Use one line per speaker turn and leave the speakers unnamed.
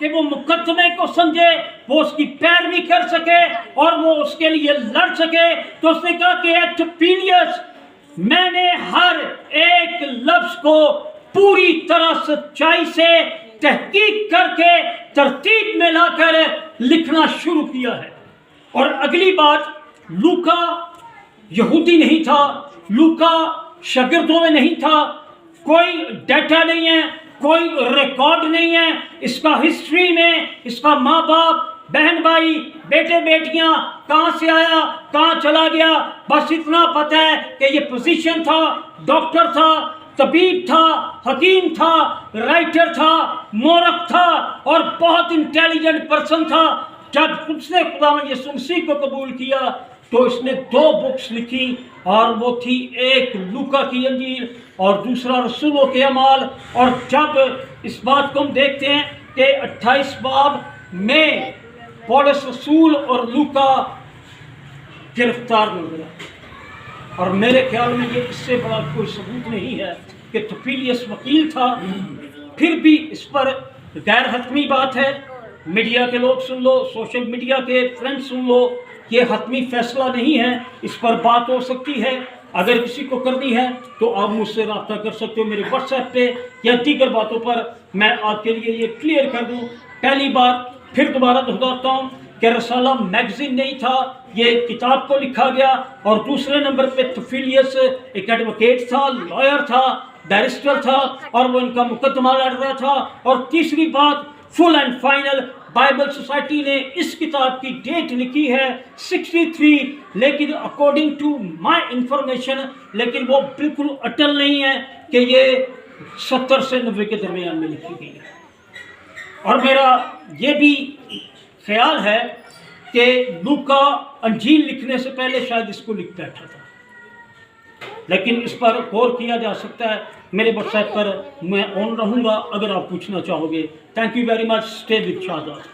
کہ وہ مقدمے کو سمجھے، وہ اس کی پیروی کر سکے اور وہ اس کے لیے لڑ سکے، تو اس نے کہا کہ ایٹوپیلیس میں نے ہر ایک لفظ کو پوری طرح سچائی سے تحقیق کر کے ترتیب میں لا کر لکھنا شروع کیا ہے۔ اور اگلی بات، لوکا یہودی نہیں تھا، لوکا شاگردوں میں نہیں تھا، کوئی ڈیٹا نہیں ہے، کوئی ریکارڈ نہیں ہے اس کا ہسٹری میں، اس کا ماں باپ، بہن بھائی، بیٹے بیٹیاں، کہاں سے آیا، کہاں چلا گیا، بس اتنا پتہ ہے کہ یہ فزیشین تھا، ڈاکٹر تھا، طبیب تھا، حکیم تھا، رائٹر تھا، مورخ تھا اور بہت انٹیلیجنٹ پرسن تھا۔ جب اس نے خداوند یسوع مسیح کو قبول کیا تو اس نے 2 بکس لکھی، اور وہ تھی ایک لوکا کی انجیل اور دوسرا رسولوں کے اعمال۔ اور جب اس بات کو ہم دیکھتے ہیں کہ 28 باب میں پولس رسول اور لوکا گرفتار نظر آئے، اور میرے خیال میں یہ اس سے بڑا کوئی ثبوت نہیں ہے کہ توفیلیس وکیل تھا۔ پھر بھی اس پر غیر حتمی بات ہے، میڈیا کے لوگ سن لو، سوشل میڈیا کے فرینڈ سن لو، یہ حتمی فیصلہ نہیں ہے، اس پر بات ہو سکتی ہے۔ اگر کسی کو کرنی ہے تو آپ مجھ سے رابطہ کر سکتے ہو میرے واٹس ایپ پہ یا دیگر باتوں پر، میں آپ کے لیے یہ کلیئر کر دوں۔ پہلی بات پھر دوبارہ دہراتا ہوں کہ رسالہ میگزین نہیں تھا، یہ کتاب کو لکھا گیا۔ اور دوسرے نمبر پہ توفیلیس ایک ایڈوکیٹ تھا، لائر تھا، بیرسٹر تھا، اور وہ ان کا مقدمہ لڑ رہا تھا۔ اور تیسری بات، فل اینڈ فائنل بائبل سوسائٹی نے اس کتاب کی ڈیٹ لکھی ہے 63، لیکن اکارڈنگ ٹو مائی انفارمیشن، لیکن وہ بالکل اٹل نہیں ہے کہ یہ 70 سے 90 کے درمیان میں لکھی گئی ہے۔ اور میرا یہ بھی خیال ہے کہ لوکا انجیل لکھنے سے پہلے شاید اس کو لکھ بیٹھا تھا، لیکن اس پر غور کیا جا سکتا ہے۔ میرے واٹس ایپ پر میں آن رہوں گا اگر آپ پوچھنا چاہو گے۔ Thank you very much, stay with Shahzad.